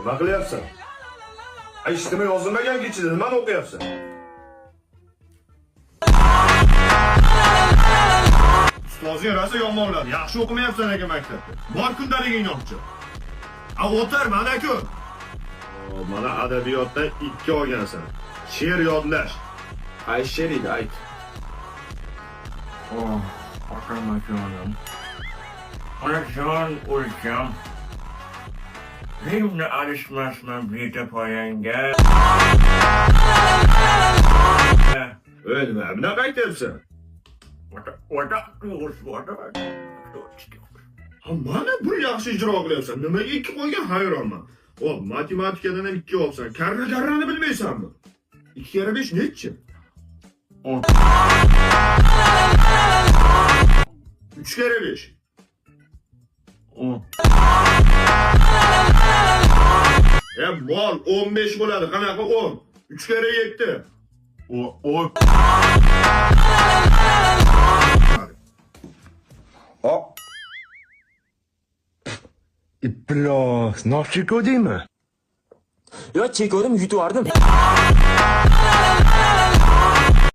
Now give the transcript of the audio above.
Nima qilyapsan? Eshitmay yozilmagan kechida nimani o'qiyapsan? Ustozing rosa yomonladi. Yaxshi o'qimayapsan aka maktabda. Bor kundaligingni o'qchi. O'tir, mana ku. Mana adabiyotdan 2 olgansan. She'r yodlash. Ay she'r edi, ayt. Akamajonim. Onajon o'lsam. Benimle alışmasman bir de poyanga. Nima bunaqa aytyapsan? Mana bir yaxshi ijro qilyapsan. Nimaga 2 qo'ygan hayronman. Matematikadan ham 2 olsan. Karra-karrani bilmaysanmi? 2 kere 5 nechi? 3 kere 5. Mol 15 bo'ladi. Qanaqa 10? 3 kere 7. Iblos, nofchi ko'rdingmi? Yo, chekodim, yutuvardim.